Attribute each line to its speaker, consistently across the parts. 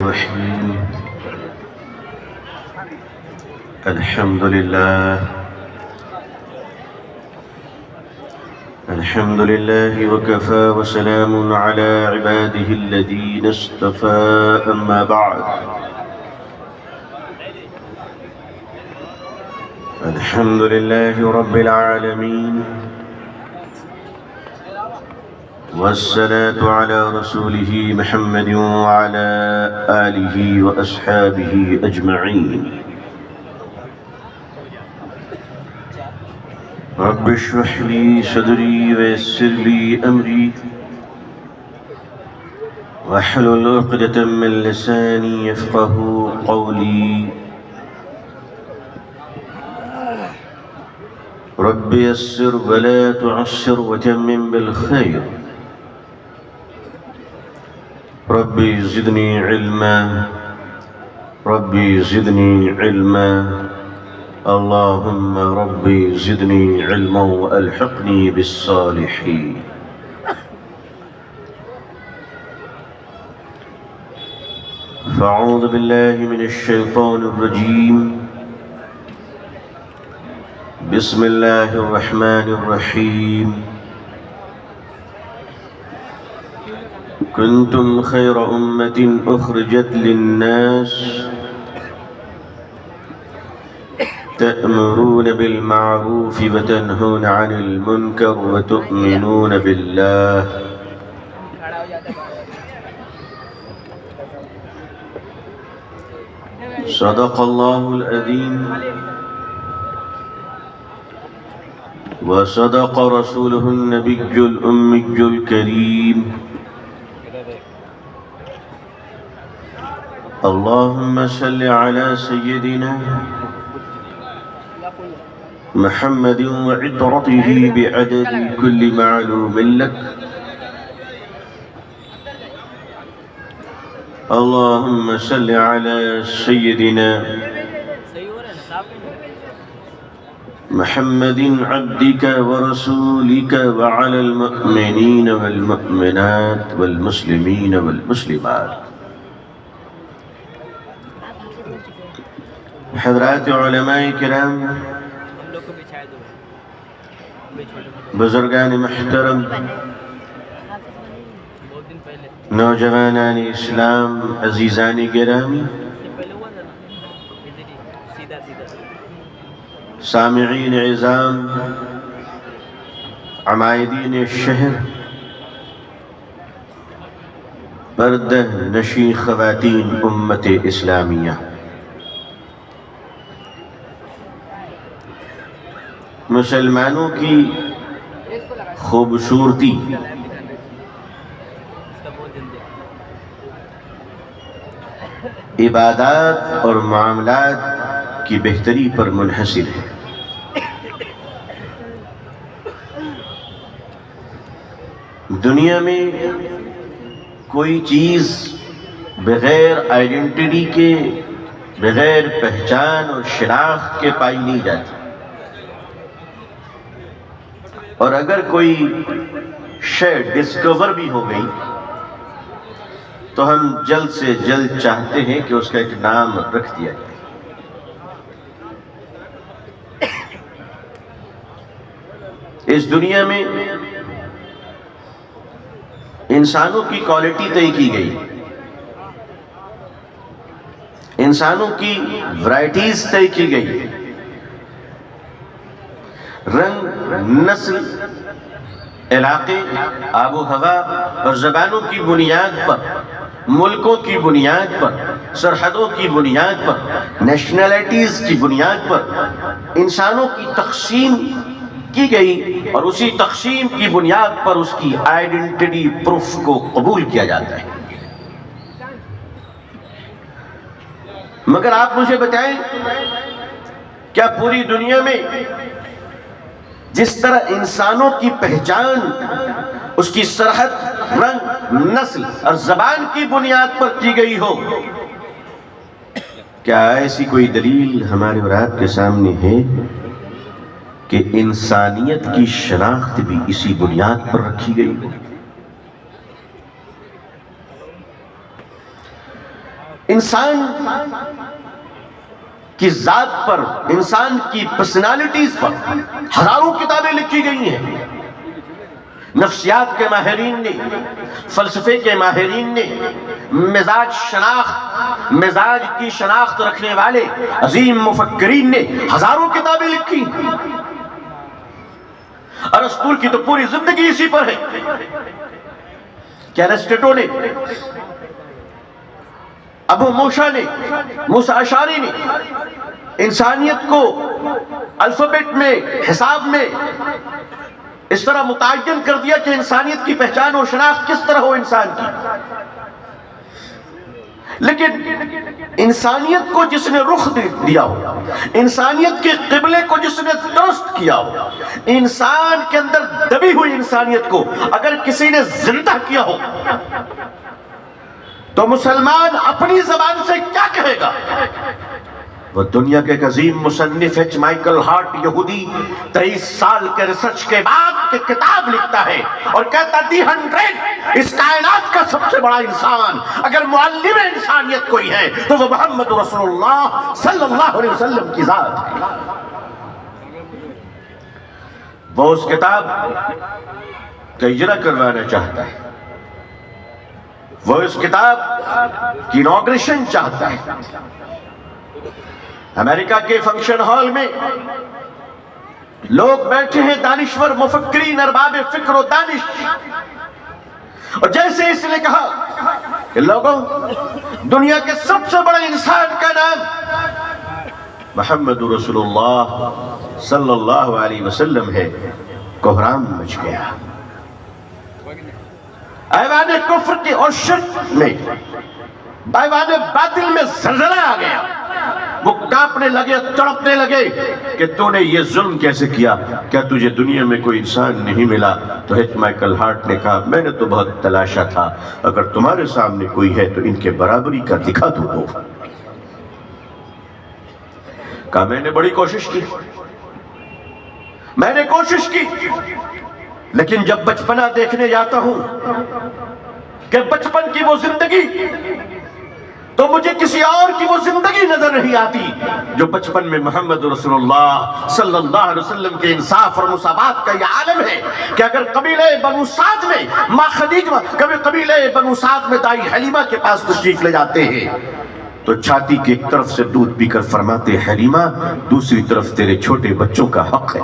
Speaker 1: الرحيم. الحمد لله وكفى وسلام على عباده الذين اصطفى. أما بعد، الحمد لله رب العالمين، والصلاة على رسوله محمد وعلى آله وأصحابه أجمعين. رب اشرح لي صدري ويسر لي أمري واحلل عقدة من لساني يفقه قولي. رب يسر ولا تعسر وتمم بالخير. ربي زدني علما، ربي زدني علما، اللهم ربي زدني علما وألحقني بالصالحين. فأعوذ بالله من الشيطان الرجيم. بسم الله الرحمن الرحيم. كنتم خير أمة أخرجت للناس تأمرون بالمعروف وتنهون عن المنكر وتؤمنون بالله. صدق الله العظيم وصدق رسوله النبي الأمي الكريم. اللهم صل على سيدنا محمد وعطرته بعدد كل معلوم لك. اللهم صل على سيدنا محمد عبدك ورسولك وعلى المؤمنين والمؤمنات والمسلمين والمسلمات. حضرات علماء کرام، بزرگان محترم، نوجوانان اسلام، عزیزان گرامی، سامعین عظام، عمائدین الشہر، پردہ نشین خواتین امت اسلامیہ، مسلمانوں کی خوبصورتی عبادات اور معاملات کی بہتری پر منحصر ہے. دنیا میں کوئی چیز بغیر آئیڈینٹی کے، بغیر پہچان اور شناخت کے پائی نہیں جاتی، اور اگر کوئی شے ڈسکور بھی ہو گئی تو ہم جلد سے جلد چاہتے ہیں کہ اس کا ایک نام رکھ دیا جائے. اس دنیا میں انسانوں کی کوالٹی طے کی گئی، انسانوں کی ورائٹیز طے کی گئی، رنگ، نسل، علاقے، آب و ہوا اور زبانوں کی بنیاد پر، ملکوں کی بنیاد پر، سرحدوں کی بنیاد پر، نیشنلٹیز کی بنیاد پر انسانوں کی تقسیم کی گئی، اور اسی تقسیم کی بنیاد پر اس کی آئیڈینٹی پروف کو قبول کیا جاتا ہے. مگر آپ مجھے بتائیں، کیا پوری دنیا میں جس طرح انسانوں کی پہچان اس کی سرحد، رنگ، نسل اور زبان کی بنیاد پر کی گئی ہو، کیا ایسی کوئی دلیل ہمارے اور آپ کے سامنے ہے کہ انسانیت کی شناخت بھی اسی بنیاد پر رکھی گئی ہو؟ انسان کی ذات پر، انسان کی پرسنالٹیز پر ہزاروں کتابیں لکھی گئی ہیں۔ نفسیات کے ماہرین نے، فلسفے کے ماہرین نے، مزاج کی شناخت رکھنے والے عظیم مفکرین نے ہزاروں کتابیں لکھی۔ ارسطو کی تو پوری زندگی اسی پر ہے۔ کیرسٹیٹو نے، ابو موسیٰ نے، موسیٰ اشعری نے انسانیت کو الفابیٹ میں، حساب میں اس طرح متعین کر دیا کہ انسانیت کی پہچان اور شناخت کس طرح ہو انسان کی۔ لیکن انسانیت کو جس نے رخ دیا ہو، انسانیت کے قبلے کو جس نے درست کیا ہو، انسان کے اندر دبی ہوئی انسانیت کو اگر کسی نے زندہ کیا ہو تو مسلمان اپنی زبان سے کیا کہے گا؟ وہ دنیا کے ایک عظیم مصنف ایچ مائیکل ہارٹ، یہودی، 23 سال کے ریسرچ کے بعد ایک کتاب لکھتا ہے اور کہتا دی 100 اس کائنات کا سب سے بڑا انسان اگر معلم انسانیت کوئی ہے تو وہ محمد رسول اللہ صلی اللہ علیہ وسلم کی ذات ہے۔ وہ اس کتاب کا اجرا کروانا چاہتا ہے، وہ اس کتاب کی انوگریشن چاہتا ہے۔ امریکہ کے فنکشن ہال میں لوگ بیٹھے ہیں، دانشور، مفکرین، ارباب فکر و دانش، اور جیسے اس نے کہا کہ لوگوں، دنیا کے سب سے بڑے انسان کا نام محمد رسول اللہ صلی اللہ علیہ وسلم ہے، کوہرام مچ گیا۔ ایوان کفر کے اور شرک میں، ایوان باطل میں زلزلہ آ گیا۔ وہ کانپنے لگے، تڑپنے لگے کہ تو نے یہ ظلم کیسے کیا؟ کیا تجھے دنیا میں کوئی انسان نہیں ملا؟ تو ایچ مائیکل ہارٹ نے کہا میں نے تو بہت تلاشا تھا، اگر تمہارے سامنے کوئی ہے تو ان کے برابری کا دکھا دو۔ کہا میں نے بڑی کوشش کی، میں نے کوشش کی، لیکن جب بچپنا دیکھنے جاتا ہوں کہ بچپن کی وہ زندگی، تو مجھے کسی اور کی وہ زندگی نظر نہیں آتی جو بچپن میں محمد رسول اللہ صلی اللہ علیہ وسلم کے انصاف اور مساوات کا یہ عالم ہے کہ اگر قبیلہ بنو سعد میں ماں خدیجہ، کبھی قبیلہ بنو سعد میں دائی حلیمہ کے پاس تشریف لے جاتے ہیں تو چھاتی کی ایک طرف سے دودھ پی کر فرماتے حلیمہ دوسری طرف تیرے چھوٹے بچوں کا حق ہے۔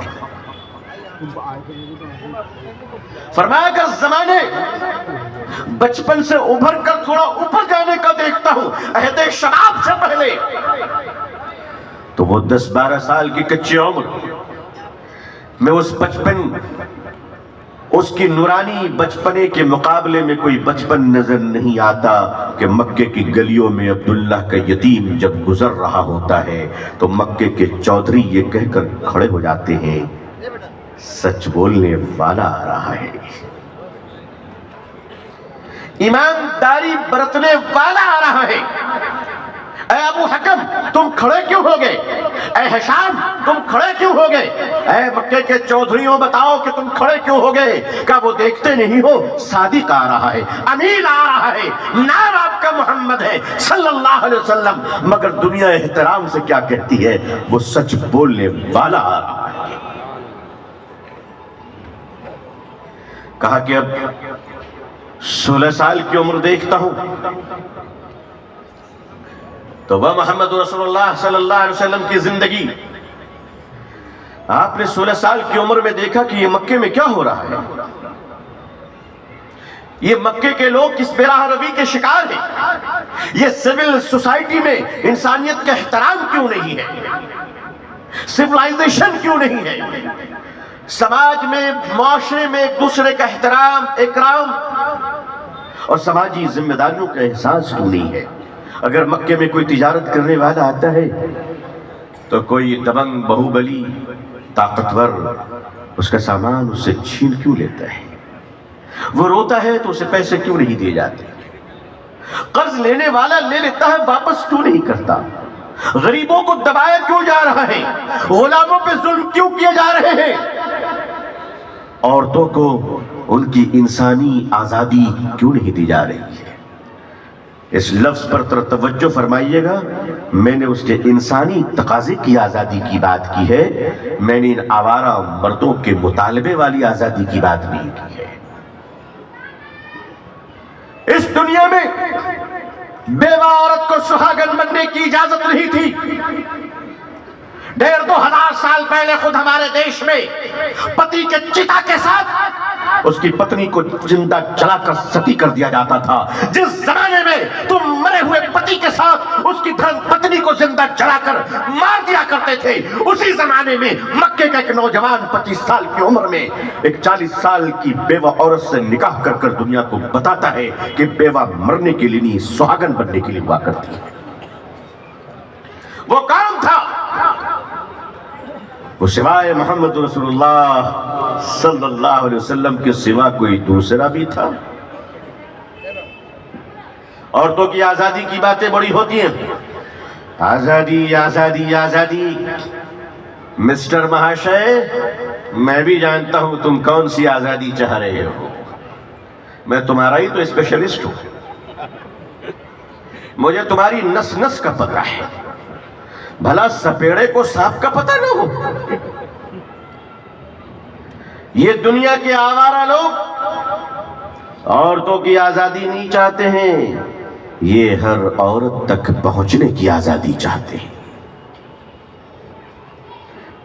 Speaker 1: فرمایا کہ زمانے بچپن سے ابھر کر تھوڑا اوپر جانے کا دیکھتا ہوں، عہد شباب سے پہلے تو وہ 10-12 سال کی کچی عمر میں اس بچپن، اس کی نورانی بچپنے کے مقابلے میں کوئی بچپن نظر نہیں آتا کہ مکے کی گلیوں میں عبداللہ کا یتیم جب گزر رہا ہوتا ہے تو مکے کے چودھری یہ کہہ کر کھڑے ہو جاتے ہیں سچ بولنے والا آ رہا ہے، ایمانداری برتنے والا آ رہا ہے۔ اے ابو حکم تم کھڑے کیوں ہو گئے؟ اے حشام تم کھڑے کیوں ہو گئے؟ اے مکے کے چودھریوں بتاؤ کہ تم کھڑے کیوں ہو گئے؟ کہا وہ دیکھتے نہیں ہو صادق آ رہا ہے، امین آ رہا ہے، نام آپ کا محمد ہے صلی اللہ علیہ وسلم، مگر دنیا احترام سے کیا کہتی ہے؟ وہ سچ بولنے والا آ رہا ہے۔ کہا کہ اب 16 سال کی عمر دیکھتا ہوں تو وہ محمد رسول اللہ صلی اللہ علیہ وسلم کی زندگی، آپ نے 16 سال کی عمر میں دیکھا کہ یہ مکے میں کیا ہو رہا ہے، یہ مکے کے لوگ کس براہ روی کے شکار ہیں، یہ سول سوسائٹی میں انسانیت کا احترام کیوں نہیں ہے، سیولائزیشن کیوں نہیں ہے، سماج میں، معاشرے میں ایک دوسرے کا احترام، اکرام اور سماجی ذمہ داریوں کا احساس کیوں نہیں ہے۔ اگر مکے میں کوئی تجارت کرنے والا آتا ہے تو کوئی دبنگ، بہوبلی، طاقتور اس کا سامان اس سے چھین کیوں لیتا ہے؟ وہ روتا ہے تو اسے پیسے کیوں نہیں دیے جاتے؟ قرض لینے والا لے لیتا ہے واپس کیوں نہیں کرتا؟ غریبوں کو دبایا کیوں جا رہا ہے؟ غلاموں پہ ظلم کیوں کیے جا رہے ہیں؟ عورتوں کو ان کی انسانی آزادی کیوں نہیں دی جا رہی ہے؟ اس لفظ پر توجہ فرمائیے گا، میں نے اس کے انسانی تقاضے کی آزادی کی بات کی ہے، میں نے ان آوارہ مردوں کے مطالبے والی آزادی کی بات نہیں کی ہے۔ اس دنیا میں بیوہ عورت کو سہاگن بننے کی اجازت نہیں تھی۔ 1500 سال پہلے خود ہمارے دیش میں پتی کے چتا کے ساتھ اس کی پتنی کو زندہ جلا کر ستی کر دیا جاتا تھا۔ جس زمانے میں تم مرے ہوئے پتی کے ساتھ اس کی دھرم پتنی کو زندہ جلا کر مار دیا کرتے تھے، اسی زمانے میں مکے کا ایک نوجوان 25 سال کی عمر میں ایک 40 سال کی بیوہ عورت سے نکاح کر کر دنیا کو بتاتا ہے کہ بیوہ مرنے کے لیے نہیں، سہاگن بننے کے لیے ہوا کرتی ہے۔ وہ کام تھا، وہ سوائے محمد رسول اللہ صلی اللہ علیہ وسلم کے سوا کوئی دوسرا بھی تھا؟ عورتوں کی آزادی کی باتیں بڑی ہوتی ہیں، آزادی آزادی آزادی۔ مسٹر مہاشے، میں بھی جانتا ہوں تم کون سی آزادی چاہ رہے ہو، میں تمہارا ہی تو اسپیشلسٹ ہوں، مجھے تمہاری نس نس کا پتہ ہے، بھلا سپیڑے کو سانپ کا پتہ نہ ہو؟ یہ دنیا کے آوارہ لوگ عورتوں کی آزادی نہیں چاہتے ہیں، یہ ہر عورت تک پہنچنے کی آزادی چاہتے ہیں۔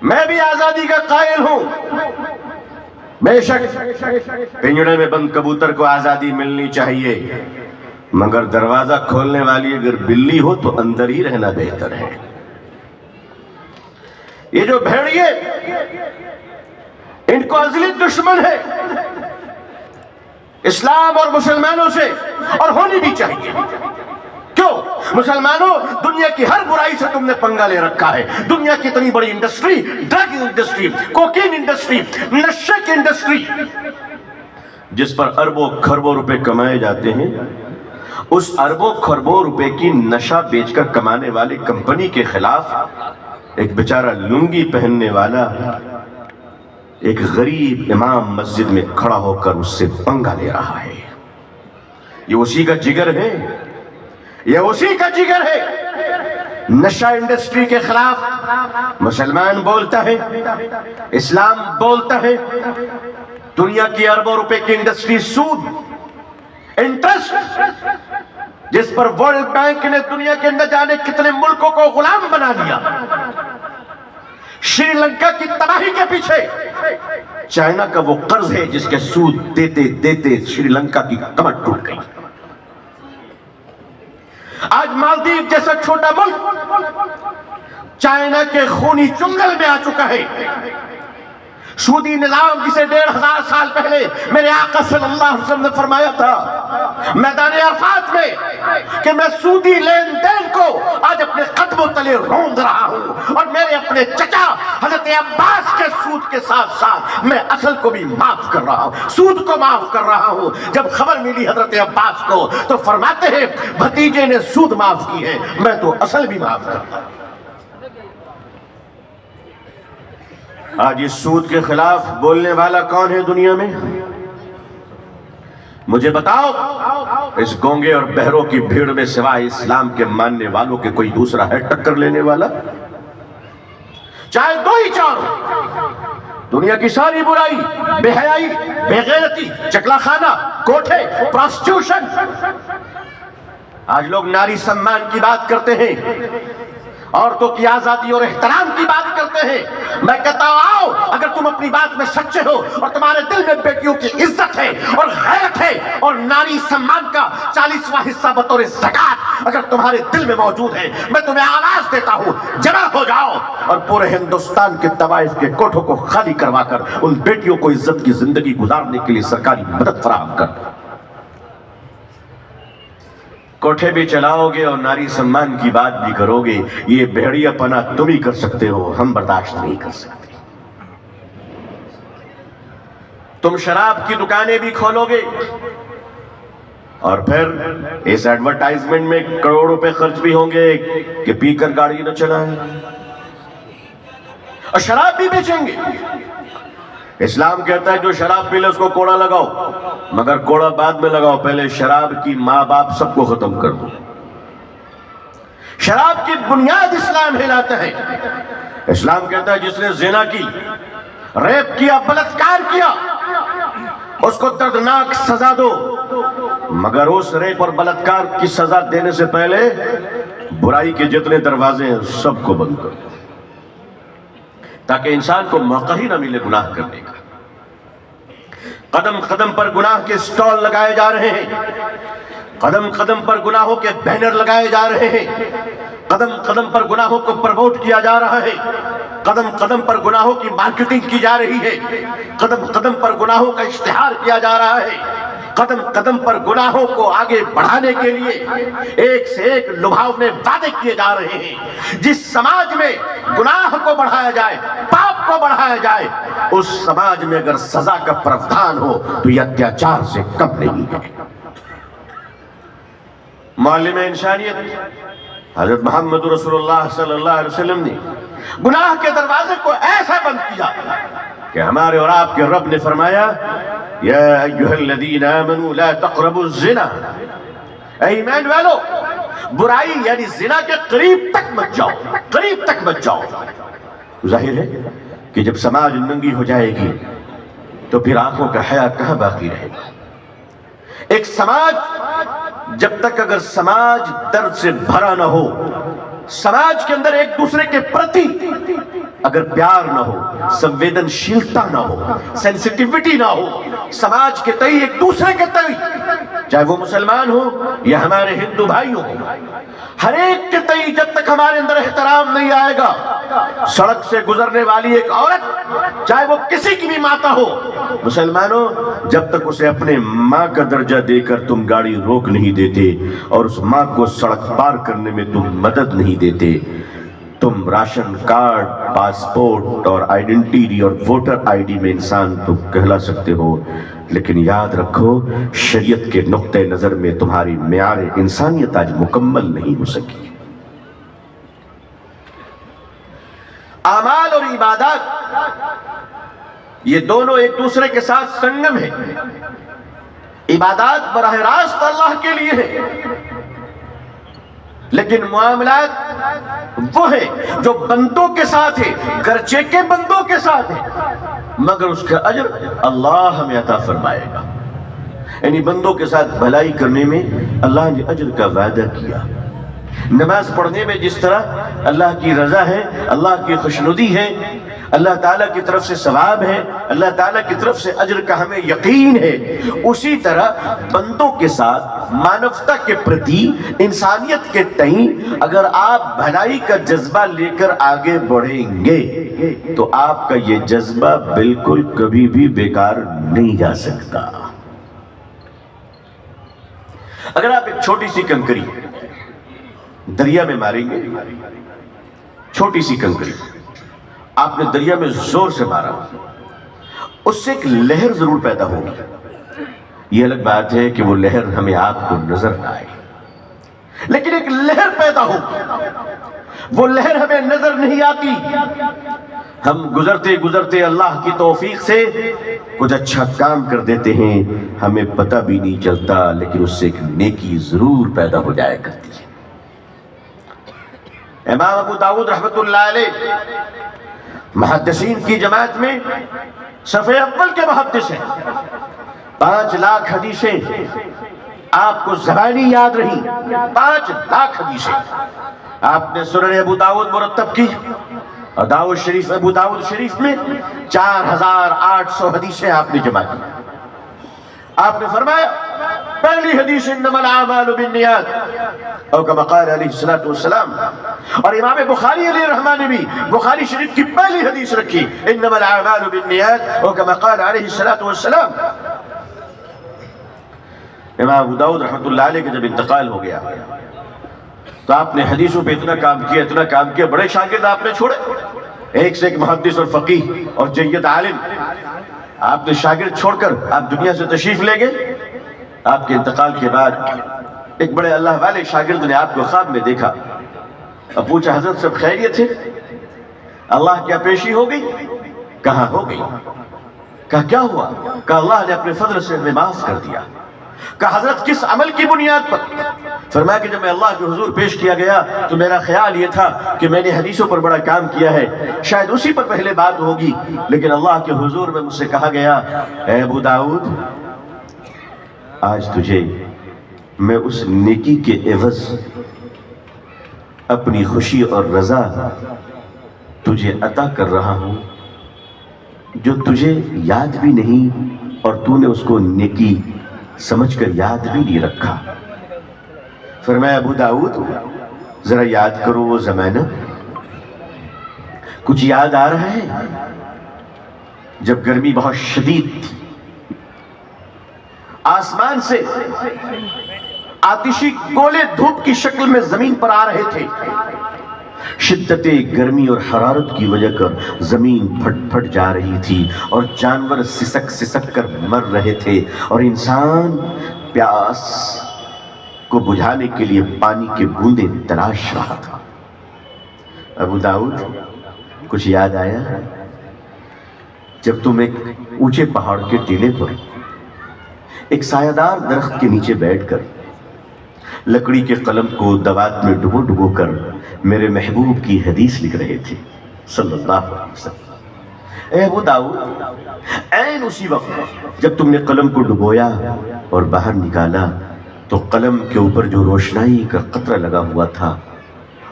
Speaker 1: میں بھی آزادی کا قائل ہوں، بے شک پنجرے میں بند کبوتر کو آزادی ملنی چاہیے، مگر دروازہ کھولنے والی اگر بلی ہو تو اندر ہی رہنا بہتر ہے۔ یہ جو بھیڑیے ان کو ازلی دشمن ہے اسلام اور مسلمانوں سے، اور ہونی بھی چاہیے۔ کیوں؟ مسلمانوں، دنیا کی ہر برائی سے تم نے پنگا لے رکھا ہے۔ دنیا کی اتنی بڑی industry, drug industry, cocaine industry, نشے کی انڈسٹری، جس پر اربوں کھربوں روپے کمائے جاتے ہیں، اس اربوں کھربوں روپے کی نشہ بیچ کر کمانے والی کمپنی کے خلاف ایک بیچارہ لنگی پہننے والا ایک غریب امام مسجد میں کھڑا ہو کر اس سے پنگا لے رہا ہے۔ یہ اسی کا جگر ہے، یہ اسی کا جگر ہے۔ نشہ انڈسٹری کے خلاف مسلمان بولتا ہے، اسلام بولتا ہے۔ دنیا کی اربوں روپے کی انڈسٹری، سود، انٹرسٹ، جس پر ورلڈ بینک نے دنیا کے نہ جانے کتنے ملکوں کو غلام بنا لیا۔ شری لنکا کی تباہی کے پیچھے چائنا کا وہ قرض ہے جس کے سود دیتے دیتے شری لنکا کی کمر ٹوٹ گئی۔ آج مالدیو جیسا چھوٹا ملک چائنا کے خونی چنگل میں آ چکا ہے۔ سودی نظام جسے 1500 سال پہلے میرے آقا صلی اللہ علیہ وسلم نے فرمایا تھا میدان عرفات میں کہ میں سودی لین دین کو آج اپنے قدموں تلے روند رہا ہوں، اور میرے اپنے چچا حضرت عباس کے سود کے ساتھ ساتھ میں اصل کو بھی معاف کر رہا ہوں، سود کو معاف کر رہا ہوں۔ جب خبر ملی حضرت عباس کو تو فرماتے ہیں بھتیجے نے سود معاف کی ہے، میں تو اصل بھی معاف کرتا ہوں۔ آج اس سود کے خلاف بولنے والا کون ہے دنیا میں؟ مجھے بتاؤ، اس گونگے اور بہروں کی بھیڑ میں سوائے اسلام کے ماننے والوں کے کوئی دوسرا ہے ٹکر لینے والا؟ چاہے دو ہی چار، دنیا کی ساری برائی، بے حیائی، بے غیرتی، چکلا خانہ، کوٹھے، پراسٹیوشن۔ آج لوگ ناری سمان کی بات کرتے ہیں، عورتوں کی آزادی اور احترام کی بات کرتے ہیں۔ میں کہتا ہوں آؤ، اگر تم اپنی بات میں سچے ہو اور تمہارے دل میں بیٹیوں کی عزت ہے اور غیرت ہے اور ناری سمان کا 40واں حصہ بطور زکات اگر تمہارے دل میں موجود ہے، میں تمہیں آواز دیتا ہوں، جمع ہو جاؤ اور پورے ہندوستان کے طوائف کے کوٹھوں کو خالی کروا کر ان بیٹیوں کو عزت کی زندگی گزارنے کے لیے سرکاری مدد فراہم کر۔ کوٹھے بھی چلاؤ گے اور ناری سمان کی بات بھی کرو گے، یہ بھیڑیا پنا تم ہی کر سکتے ہو، ہم برداشت نہیں کر سکتے۔ تم شراب کی دکانیں بھی کھولو گے اور پھر اس ایڈورٹائزمنٹ میں کروڑ روپے خرچ بھی ہوں گے کہ پی کر گاڑی نہ چلائیں، اور شراب بھی بیچیں گے۔ اسلام کہتا ہے جو شراب پی لے اس کو کوڑا لگاؤ، مگر کوڑا بعد میں لگاؤ، پہلے شراب کی ماں باپ سب کو ختم کر دو۔ شراب کی بنیاد اسلام ہلاتا ہے۔ اسلام کہتا ہے جس نے زنا کی، ریپ کیا، بلاತ್ಕಾರ کیا، اس کو دردناک سزا دو، مگر اس ریپ اور بلاತ್ಕಾರ کی سزا دینے سے پہلے برائی کے جتنے دروازے ہیں سب کو بند کر دو، تاکہ انسان کو موقع ہی نہ ملے گناہ کرنے کا۔ قدم قدم پر گناہ کے سٹال لگائے جا رہے ہیں، قدم قدم پر گناہوں کے بینر لگائے جا رہے ہیں، قدم قدم پر گناہوں کو پروموٹ کیا جا رہا ہے، قدم قدم پر گناہوں کی مارکیٹنگ کی جا رہی ہے، قدم قدم پر گناہوں کا اشتہار کیا جا رہا ہے، قدم قدم پر گناہوں کو آگے بڑھانے کے لیے ایک سے ایک لبھاونے وعدے کیے جا رہے ہیں۔ جس سماج میں گناہ کو بڑھایا جائے، پاپ کو بڑھایا جائے، اس سماج میں اگر سزا کا پراودھان ہو تو یہ اتیاچار سے کم نہیں ہے۔ معلم انسانیت حضرت محمد رسول اللہ صلی اللہ علیہ وسلم نے گناہ کے دروازے کو ایسا بند کیا کہ ہمارے اور آپ کے رب نے فرمایا یا ایھا الذین آمنوا لا تقربوا الزنا، اے ایمان والو برائی یعنی زنا کے قریب تک مت جاؤ، قریب تک مت جاؤ۔ ظاہر ہے کہ جب سماج ننگی ہو جائے گی تو پھر آنکھوں کا حیا کہاں باقی رہے گا۔ ایک سماج جب تک اگر سماج درد سے بھرا نہ ہو، سماج کے اندر ایک دوسرے کے پرتی اگر پیار نہ ہو، سنویدنشیلتا نہ ہو، سینسٹیوٹی نہ ہو، سماج کے تئیں ایک دوسرے کے تئیں، چاہے وہ مسلمان ہو یا ہمارے ہندو بھائی ہو، ہر ایک کے تئیں جب تک ہمارے اندر احترام نہیں آئے گا، سڑک سے گزرنے والی ایک عورت چاہے وہ کسی کی بھی ماتا ہو، مسلمانوں جب تک اسے اپنے ماں کا درجہ دے کر تم گاڑی روک نہیں دیتے اور اس ماں کو سڑک پار کرنے میں تم مدد نہیں دیتے، تم راشن کارڈ، پاسپورٹ اور آئیڈینٹی اور ووٹر آئی ڈی میں انسان تو کہلا سکتے ہو، لیکن یاد رکھو شریعت کے نقطہ نظر میں تمہاری معیار انسانیت آج مکمل نہیں ہو سکی۔ اعمال اور عبادات یہ دونوں ایک دوسرے کے ساتھ سنگم ہیں۔ عبادات براہ راست اللہ کے لیے ہے، لیکن معاملات وہ ہے جو بندوں کے ساتھ ہے، گرچہ کے بندوں کے ساتھ ہے، مگر اس کا اجر اللہ ہمیں عطا فرمائے گا۔ یعنی بندوں کے ساتھ بھلائی کرنے میں اللہ نے اجر کا وعدہ کیا، نماز پڑھنے میں جس طرح اللہ کی رضا ہے، اللہ کی خوشنودی ہے، اللہ تعالیٰ کی طرف سے ثواب ہے، اللہ تعالیٰ کی طرف سے اجر کا ہمیں یقین ہے، اسی طرح بندوں کے ساتھ مانوتا کے پرتی، انسانیت کے تئیں اگر آپ بھلائی کا جذبہ لے کر آگے بڑھیں گے تو آپ کا یہ جذبہ بالکل کبھی بھی بیکار نہیں جا سکتا۔ اگر آپ ایک چھوٹی سی کنکری دریا میں ماریں گے، چھوٹی سی کنکری آپ نے دریا میں زور سے مارا، اس سے ایک لہر ضرور پیدا ہوگی۔ یہ الگ بات ہے کہ وہ لہر ہمیں آپ کو نظر نہ آئے، لیکن ایک لہر پیدا ہوگی، وہ لہر ہمیں نظر نہیں آتی، ہم گزرتے گزرتے اللہ کی توفیق سے کچھ اچھا کام کر دیتے ہیں، ہمیں پتہ بھی نہیں چلتا، لیکن اس سے ایک نیکی ضرور پیدا ہو جایا کرتی ہے۔ امام ابو داؤد رحمت اللہ علیہ محدثین کی جماعت میں صف اول کے محدث ہیں، 5 لاکھ حدیثیں آپ کو زبانی یاد رہی، 5 لاکھ حدیثیں آپ نے سنن ابو داؤد مرتب کی، اور داؤد شریف، ابو داؤد شریف میں 4800 حدیثیں آپ نے جمع کی۔ آپ نے فرمایا پہلی حدیث انما الاعمال بالنیات، اور کما قال علیہ الصلوۃ والسلام، اور امام بخاری علیہ الرحمہ نے بھی بخاری شریف کی پہلی حدیث رکھی انما الاعمال بالنیات، اور کما قال علیہ الصلوۃ والسلام۔ امام ابو داؤد رحمۃ اللہ علیہ کا جب انتقال ہو گیا تو آپ نے حدیثوں پہ اتنا کام کیا، بڑے شاگرد آپ نے چھوڑے، ایک سے ایک محدث اور فقیہ اور جید عالم آپ نے شاگرد چھوڑ کر آپ دنیا سے تشریف لے گئے۔ آپ کے انتقال کے بعد ایک بڑے اللہ والے شاگرد نے آپ کو خواب میں دیکھا، اب پوچھا حضرت سب خیریت ہے؟ اللہ کیا پیشی ہو گئی؟ کہاں ہو گئی؟ کہا کیا ہوا؟ کہا اللہ نے اپنے فضل سے ہمیں معاف کر دیا۔ کہا حضرت کس عمل کی بنیاد پر؟ فرمایا کہ جب میں اللہ کے حضور پیش کیا گیا تو میرا خیال یہ تھا کہ میں نے حدیثوں پر بڑا کام کیا ہے، شاید اسی پر پہلے بات ہوگی، لیکن اللہ کے حضور میں مجھ سے کہا گیا اے ابو داؤد، آج تجھے میں اس نیکی کے عوض اپنی خوشی اور رضا تجھے عطا کر رہا ہوں جو تجھے یاد بھی نہیں اور تو نے اس کو نیکی سمجھ کر یاد بھی نہیں رکھا۔ فرمایا ابو داؤد ذرا یاد کرو وہ زمانہ، کچھ یاد آ رہا ہے جب گرمی بہت شدید تھی، آسمان سے آتشی گولے دھوپ کی شکل میں زمین پر آ رہے تھے، شدت گرمی اور حرارت کی وجہ کر زمین پھٹ پھٹ جا رہی تھی اور جانور سسک سسک کر مر رہے تھے اور انسان پیاس کو بجھانے کے لیے پانی کے بوندیں تلاش رہا تھا۔ ابو داؤد کچھ یاد آیا جب تم ایک اونچے پہاڑ کے ٹیلے پر ایک سایہ دار درخت کے نیچے بیٹھ کر لکڑی کے قلم کو دوات میں ڈبو ڈبو کر میرے محبوب کی حدیث لکھ رہے تھے صلی اللہ علیہ وسلم۔ اے ابو داؤد، عین اسی وقت جب تم نے قلم کو ڈبویا اور باہر نکالا تو قلم کے اوپر جو روشنائی کا قطرہ لگا ہوا تھا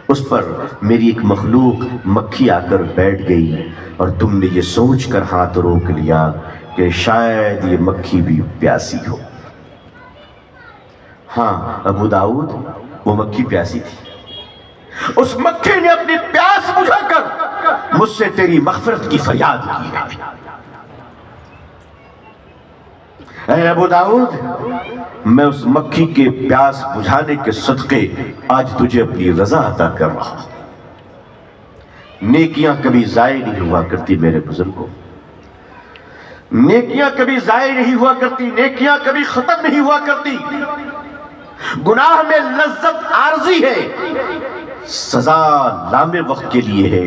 Speaker 1: اس پر میری ایک مخلوق مکھی آ کر بیٹھ گئی اور تم نے یہ سوچ کر ہاتھ روک لیا کہ شاید یہ مکھی بھی پیاسی ہو۔ ہاں ابو داؤد، وہ مکھی پیاسی تھی، اس مکھی نے اپنی پیاس بجھا کر مجھ سے تیری مغفرت کی فریاد کی ہے۔ اے ابو داؤد، میں اس مکھی کے پیاس بجھانے کے صدقے آج تجھے اپنی رضا عطا کر رہا ہوں۔ نیکیاں کبھی ضائع نہیں ہوا کرتی میرے بزرگوں، نیکیاں کبھی ضائع نہیں ہوا کرتی، نیکیاں کبھی ختم نہیں ہوا کرتی۔ گناہ میں لذت عارضی ہے، سزا لامع وقت کے لیے ہے،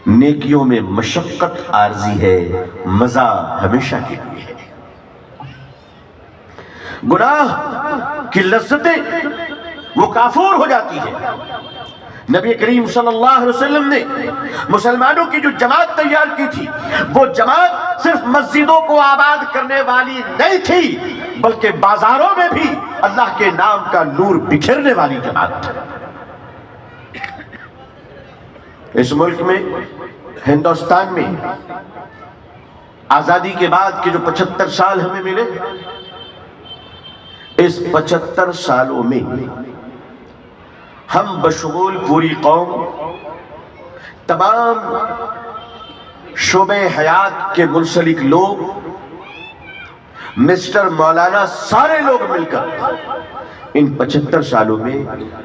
Speaker 1: نیکیوں میں مشقت عارضی ہے، مزہ ہمیشہ کے لیے ہے۔ گناہ کی لذتیں وہ کافور ہو جاتی ہے۔ نبی کریم صلی اللہ علیہ وسلم نے مسلمانوں کی جو جماعت تیار کی تھی، وہ جماعت صرف مسجدوں کو آباد کرنے والی نہیں تھی بلکہ بازاروں میں بھی اللہ کے نام کا نور بکھیرنے والی جماعت تھی۔ اس ملک میں، ہندوستان میں، آزادی کے بعد کے جو 75 سال ہمیں ملے، اس 75 سالوں میں ہم بشمول پوری قوم، تمام شعبہ حیات کے منسلک لوگ، مسٹر مولانا، سارے لوگ مل کر ان 75 سالوں میں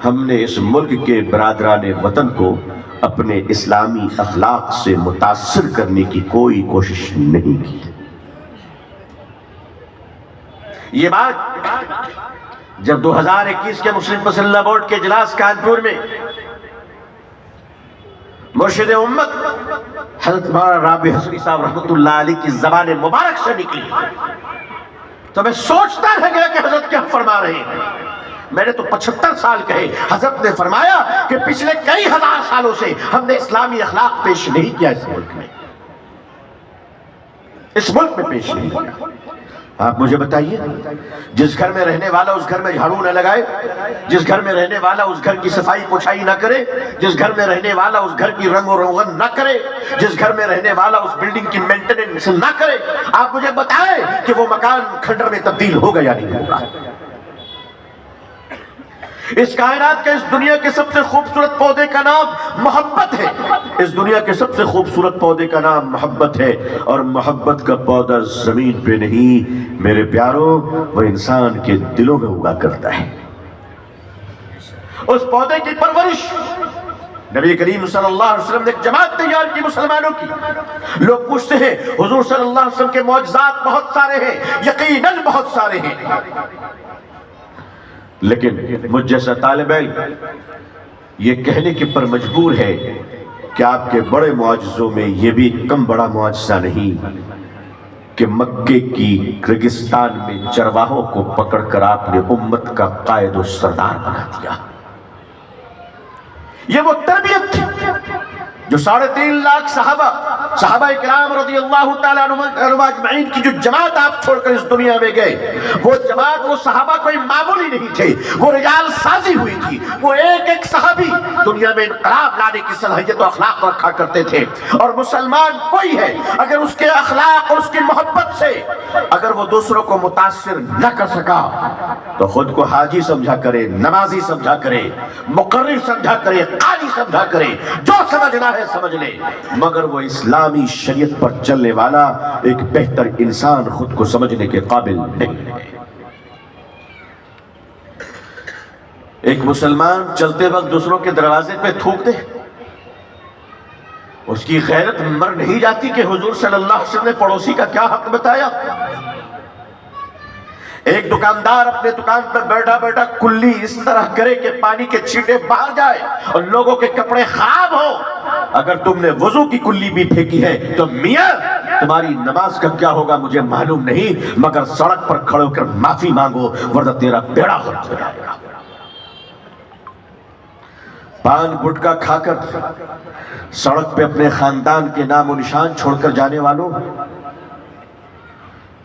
Speaker 1: ہم نے اس ملک کے برادران وطن کو اپنے اسلامی اخلاق سے متاثر کرنے کی کوئی کوشش نہیں کی۔ یہ بات جب 2021 کے مسلم مسلح بورڈ کے اجلاس کانپور میں مرشد امت حضرت مولانا رابع حسنی صاحب رحمۃ اللہ علیہ کی زبان مبارک سے نکلی تو میں سوچتا رہ گیا کہ حضرت کیا فرما رہے ہیں۔ میں نے تو 75 سال کہے، حضرت نے فرمایا کہ پچھلے کئی ہزار سالوں سے ہم نے اسلامی اخلاق پیش نہیں کیا اس ملک میں، اس ملک میں پیش نہیں کیا۔ آپ مجھے بتائیے، جس گھر میں رہنے والا اس گھر میں جھاڑو نہ لگائے، جس گھر میں رہنے والا اس گھر کی صفائی پوچھائی نہ کرے، جس گھر میں رہنے والا اس گھر کی رنگ و روغن نہ کرے، جس گھر میں رہنے والا اس بلڈنگ کی مینٹیننس نہ کرے، آپ مجھے بتائیں کہ وہ مکان کھنڈر میں تبدیل ہوگا یا نہیں ہوگا؟ اس کائنات کے، اس دنیا کے سب سے خوبصورت پودے کا نام محبت ہے، اس دنیا کے سب سے خوبصورت پودے کا نام محبت ہے، اور محبت کا پودا زمین پہ نہیں میرے پیاروں، وہ انسان کے دلوں میں اگا کرتا ہے۔ اس پودے کی پرورش نبی کریم صلی اللہ علیہ وسلم نے ایک جماعت تیار کی مسلمانوں کی۔ لوگ پوچھتے ہیں حضور صلی اللہ علیہ وسلم کے معجزات بہت سارے ہیں، یقیناً بہت سارے ہیں، لیکن مجھ جیسا طالب علم یہ کہنے کے پر مجبور ہے کہ آپ کے بڑے معجزوں میں یہ بھی کم بڑا معجزہ نہیں کہ مکے کی ریگستان میں چرواہوں کو پکڑ کر آپ نے امت کا قائد و سردار بنا دیا۔ یہ وہ تربیت تھی جو 3.5 لاکھ صحابہ کرام رضی اللہ تعالیٰ عنہم اجمعین کی جو جماعت آپ چھوڑ کر اس دنیا میں گئے، وہ جماعت، وہ صحابہ کوئی معمولی نہیں تھے، وہ رجال سازی ہوئی تھی۔ وہ ایک صحابی دنیا میں انقلاب لانے کی صلاحیت و اخلاق رکھا کرتے تھے، اور مسلمان کوئی ہے اگر اس کے اخلاق اور اس کی محبت سے اگر وہ دوسروں کو متاثر نہ کر سکا تو خود کو حاجی سمجھا کرے، نمازی سمجھا کرے، مقرر سمجھا کرے، قاری سمجھا کرے، جو سمجھنا ہے سمجھ لے، مگر وہ اسلامی شریعت پر چلنے والا ایک بہتر انسان خود کو سمجھنے کے قابل نہیں ہے۔ ایک مسلمان چلتے وقت دوسروں کے دروازے پہ تھوک دے، اس کی غیرت مر نہیں جاتی کہ حضور صلی اللہ علیہ وسلم نے پڑوسی کا کیا حق بتایا۔ ایک دکاندار اپنے دکان پر بیٹھا بیٹھا کلی اس طرح کرے کہ پانی کے چھینٹے باہر جائے اور لوگوں کے کپڑے خراب ہو، اگر تم نے وضو کی کلی بھی پھینکی ہے تو میاں تمہاری نماز کا کیا ہوگا مجھے معلوم نہیں، مگر سڑک پر کھڑے ہو کر معافی مانگو ورنہ تیرا بیڑا غرق ہو جائے گا۔ پان گٹکا کھا کر سڑک پہ اپنے خاندان کے نام و نشان چھوڑ کر جانے والوں،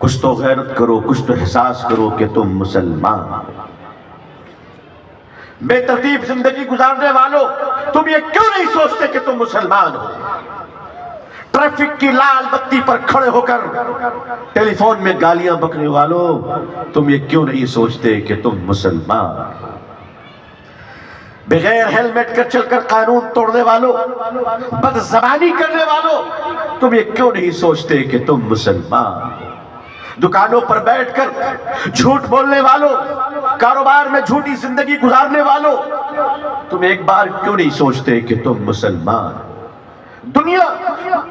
Speaker 1: کچھ تو غیرت کرو، کچھ تو احساس کرو کہ تم مسلمان ہو۔ بے ترتیب زندگی گزارنے والوں، تم یہ کیوں نہیں سوچتے کہ تم مسلمان ہو؟ ٹریفک کی لال بتی پر کھڑے ہو کر ٹیلی فون میں گالیاں بکنے والوں، تم یہ کیوں نہیں سوچتے کہ تم مسلمان ہو؟ بغیر ہیلمٹ کر چل کر قانون توڑنے والوں، بد زبانی کرنے والوں، تم یہ کیوں نہیں سوچتے کہ تم مسلمان ہو؟ دکانوں پر بیٹھ کر جھوٹ بولنے والوں، کاروبار میں جھوٹی زندگی گزارنے والوں، تم ایک بار کیوں نہیں سوچتے کہ تم مسلمان ہو؟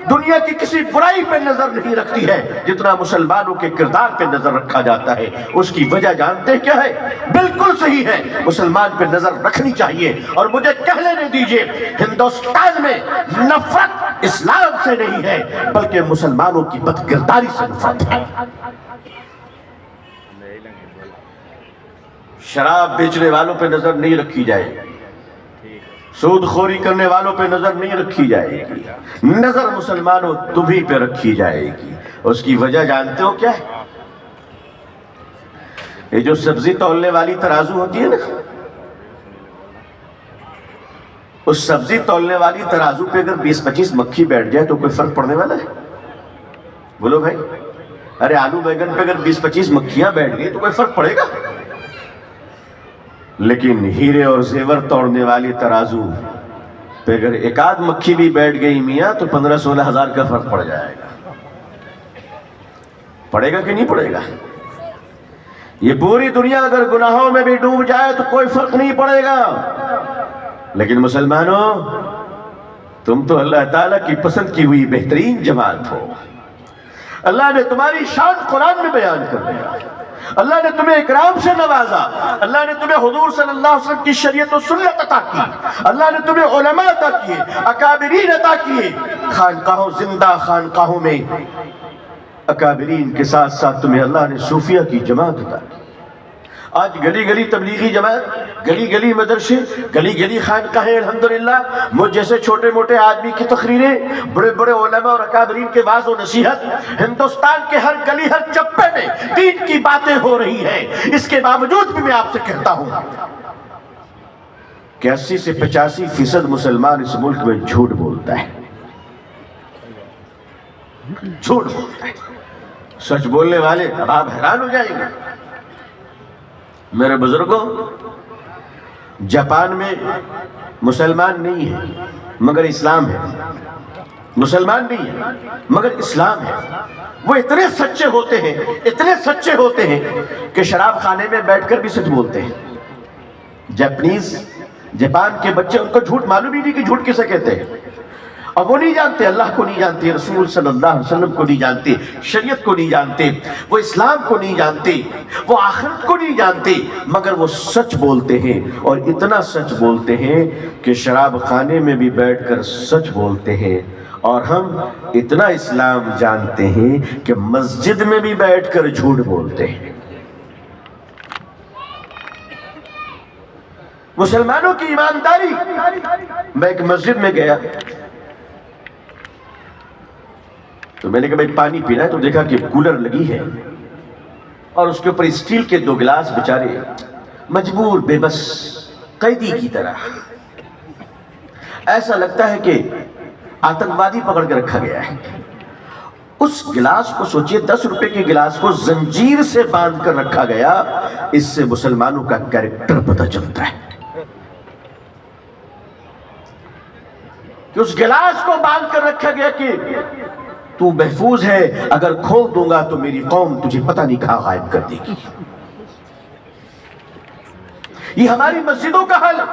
Speaker 1: دنیا کی کسی برائی پہ نظر نہیں رکھتی ہے جتنا مسلمانوں کے کردار پہ نظر رکھا جاتا ہے۔ اس کی وجہ جانتے ہیں کیا ہے؟ بالکل صحیح ہے، مسلمان پہ نظر رکھنی چاہیے۔ اور مجھے کہہ لینے دیجئے، ہندوستان میں نفرت اسلام سے نہیں ہے بلکہ مسلمانوں کی بد کرداری سے نفرت ہے۔ شراب بیچنے والوں پہ نظر نہیں رکھی جائے گی، سود خوری کرنے والوں پہ نظر نہیں رکھی جائے گی، نظر مسلمانوں تمہیں پہ رکھی جائے گی۔ اس کی وجہ جانتے ہو کیا ہے؟ یہ جو سبزی تولنے والی ترازو ہوتی ہے نا، اس سبزی تولنے والی ترازو پہ اگر 20-25 مکھی بیٹھ جائے تو کوئی فرق پڑنے والا ہے؟ بولو بھائی، ارے آلو بیگن پہ اگر 20-25 مکھیاں بیٹھ گئی تو کوئی فرق پڑے گا؟ لیکن ہیرے اور زیور توڑنے والی ترازو پہ اگر ایک آدھ مکھی بھی بیٹھ گئی میاں تو 15-16 ہزار کا فرق پڑ جائے گا۔ پڑے گا کہ نہیں پڑے گا؟ یہ پوری دنیا اگر گناہوں میں بھی ڈوب جائے تو کوئی فرق نہیں پڑے گا، لیکن مسلمانوں تم تو اللہ تعالیٰ کی پسند کی ہوئی بہترین جماعت ہو۔ اللہ نے تمہاری شان قرآن میں بیان کر دیا، اللہ نے تمہیں اکرام سے نوازا، اللہ نے تمہیں حضور صلی اللہ علیہ وسلم کی شریعت و سنت عطا کی، اللہ نے تمہیں علماء عطا کیے، اکابرین عطا کیے، خانقاہوں، زندہ خانقاہوں میں اکابرین کے ساتھ ساتھ تمہیں اللہ نے صوفیہ کی جماعت عطا کی۔ آج گلی گلی تبلیغی جماعت، گلی گلی مدرسے، گلی گلی خانقاہیں، الحمدللہ مجھ جیسے چھوٹے موٹے آدمی کی تقریریں، بڑے بڑے علماء اور اکابرین کے واعظ و نصیحت، ہندوستان کے ہر گلی ہر چپے میں دین کی باتیں ہو رہی ہیں۔ اس کے باوجود بھی میں آپ سے کہتا ہوں کہ 80 سے 85% مسلمان اس ملک میں جھوٹ بولتا ہے، جھوٹ بولتا ہے۔ سچ بولنے والے اب آپ حیران ہو جائیں گے میرے بزرگوں، جاپان میں مسلمان نہیں ہے مگر اسلام ہے، مسلمان نہیں ہے مگر اسلام ہے۔ وہ اتنے سچے ہوتے ہیں، اتنے سچے ہوتے ہیں کہ شراب خانے میں بیٹھ کر بھی سچ بولتے ہیں۔ جاپان کے بچے، ان کو جھوٹ معلوم ہی نہیں کہ جھوٹ کسے کہتے ہیں، اور وہ نہیں جانتے، اللہ کو نہیں جانتے، رسول صلی اللہ علیہ وسلم کو نہیں جانتے، شریعت کو نہیں جانتے، وہ اسلام کو نہیں جانتے، وہ آخرت کو نہیں جانتے، مگر وہ سچ بولتے ہیں، اور اتنا سچ بولتے ہیں کہ شراب خانے میں بھی بیٹھ کر سچ بولتے ہیں، اور ہم اتنا اسلام جانتے ہیں کہ مسجد میں بھی بیٹھ کر جھوٹ بولتے ہیں۔ مسلمانوں کی ایمانداری، میں ایک مسجد میں گیا تو میں نے کہا بھائی پانی پینا ہے، تو دیکھا کہ کولر لگی ہے اور اس کے اوپر اسٹیل کے 2 گلاس بیچارے مجبور بے بس قیدی کی طرح، ایسا لگتا ہے کہ آتنکوادی پکڑ کے رکھا گیا ہے۔ اس گلاس کو سوچئے 10 روپے کے گلاس کو زنجیر سے باندھ کر رکھا گیا، اس سے مسلمانوں کا کیریکٹر پتہ چلتا ہے کہ اس گلاس کو باندھ کر رکھا گیا کہ تو محفوظ ہے، اگر کھول دوں گا تو میری قوم تجھے پتہ نہیں کہاں غائب کر دے گی۔ یہ ہماری مسجدوں کا حال ہے،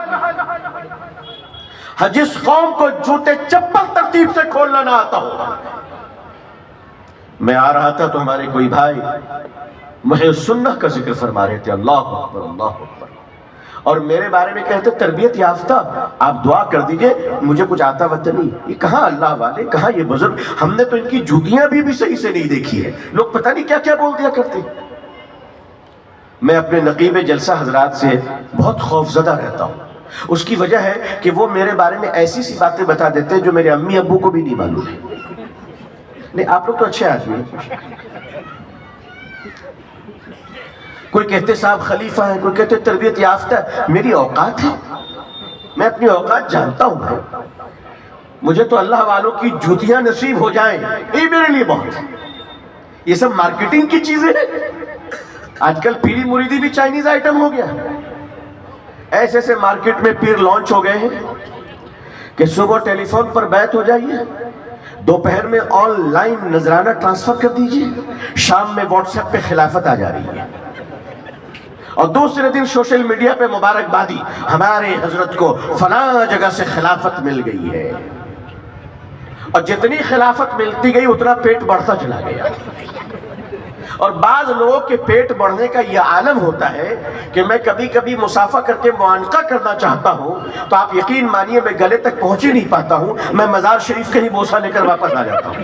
Speaker 1: جس قوم کو جوتے چپل ترتیب سے کھولنا نہ آتا ہو۔ میں آ رہا تھا تو ہمارے کوئی بھائی محی سنہ کا ذکر فرما رہے تھے، اللہ اکبر اللہ اکبر، اور میرے بارے میں کہتے تربیت یافتہ، آپ دعا کر دیجئے مجھے کچھ آتا وقت نہیں۔ یہ کہاں اللہ والے، کہاں یہ بزرگ، ہم نے تو ان کی جوتیاں بھی صحیح سے نہیں دیکھی ہے، لوگ پتہ نہیں کیا کیا بول دیا کرتے۔ میں اپنے نقیب جلسہ حضرات سے بہت خوف زدہ رہتا ہوں، اس کی وجہ ہے کہ وہ میرے بارے میں ایسی سی باتیں بتا دیتے ہیں جو میرے امی ابو کو بھی نہیں معلوم ہے۔ نہیں، آپ لوگ تو اچھے آدمی ہیں، کوئی کہتے صاحب خلیفہ ہیں، کوئی کہتے تربیت یافتہ ہے، میری اوقات ہے، میں اپنی اوقات جانتا ہوں۔ مجھے تو اللہ والوں کی جوتیاں نصیب ہو جائیں یہ میرے لیے بہت ہے۔ یہ سب مارکیٹنگ کی چیزیں ہیں، آج کل پیری مریدی بھی چائنیز آئٹم ہو گیا۔ ایسے ایسے مارکیٹ میں پیر لانچ ہو گئے ہیں کہ صبح ٹیلی فون پر بیعت ہو جائیے، دوپہر میں آن لائن نذرانہ ٹرانسفر کر دیجئے، شام میں واٹس ایپ پہ خلافت آ جا رہی ہے، اور دوسرے دن سوشل میڈیا پہ مبارکبادی، ہمارے حضرت کو فلاں جگہ سے خلافت مل گئی ہے، اور جتنی خلافت ملتی گئی اتنا پیٹ بڑھتا چلا گیا۔ اور بعض لوگوں کے پیٹ بڑھنے کا یہ عالم ہوتا ہے کہ میں کبھی کبھی مسافہ کر کے معانقہ کرنا چاہتا ہوں تو آپ یقین مانیے میں گلے تک پہنچ ہی نہیں پاتا ہوں، میں مزار شریف کے ہی بوسہ لے کر واپس آ جاتا ہوں۔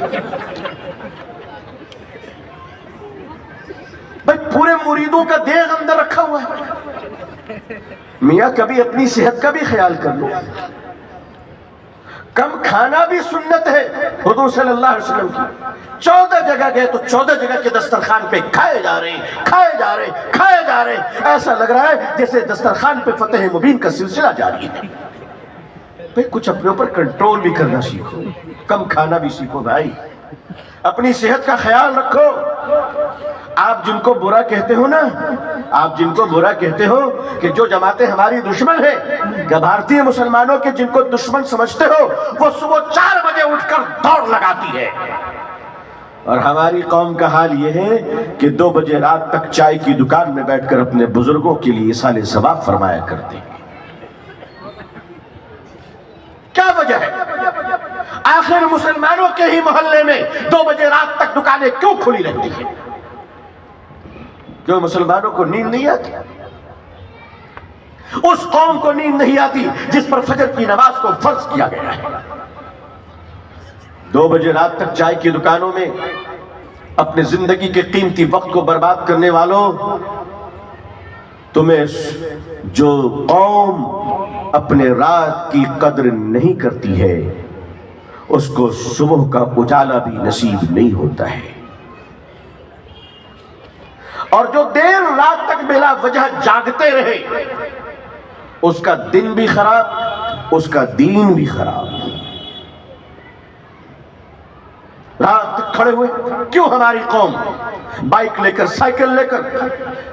Speaker 1: بھائی پورے مریدوں کا دیغ اندر رکھا ہوا ہے، میاں کبھی اپنی صحت کا بھی خیال کر لو۔ کم کھانا بھی سنت ہے حضور صلی اللہ علیہ وسلم کی۔ 14 جگہ گئے تو 14 جگہ کے دسترخوان پہ کھائے جا رہے ہیں، کھائے جا رہے ہیں، کھائے جا رہے ہیں، ایسا لگ رہا ہے جیسے دسترخوان پہ فتح مبین کا سلسلہ جاری ہے۔ بھئی کچھ اپنے اوپر کنٹرول بھی کرنا سیکھو، کم کھانا بھی سیکھو بھائی، اپنی صحت کا خیال رکھو۔ آپ جن کو برا کہتے ہو نا، آپ جن کو برا کہتے ہو کہ جو جماعتیں ہماری دشمن ہیں، کہ بھارتی مسلمانوں کے جن کو دشمن سمجھتے ہو، وہ صبح 4 بجے اٹھ کر دوڑ لگاتی ہے، اور ہماری قوم کا حال یہ ہے کہ 2 بجے رات تک چائے کی دکان میں بیٹھ کر اپنے بزرگوں کے لیے ایصال ثواب فرمایا کرتے ہیں۔ کیا وجہ ہے؟ آخر مسلمانوں کے ہی محلے میں 2 بجے رات تک دکانیں کیوں کھلی رہتی ہیں؟ کیوں مسلمانوں کو نیند نہیں آتی؟ اس قوم کو نیند نہیں آتی جس پر فجر کی نماز کو فرض کیا گیا ہے۔ 2 بجے رات تک چائے کی دکانوں میں اپنے زندگی کے قیمتی وقت کو برباد کرنے والوں، تمہیں جو قوم اپنے رات کی قدر نہیں کرتی ہے اس کو صبح کا اجالا بھی نصیب نہیں ہوتا ہے، اور جو دیر رات تک بلا وجہ جاگتے رہے اس کا دن بھی خراب، اس کا دین بھی خراب۔ رات تک کھڑے ہوئے کیوں ہماری قوم بائک لے کر، سائیکل لے کر؟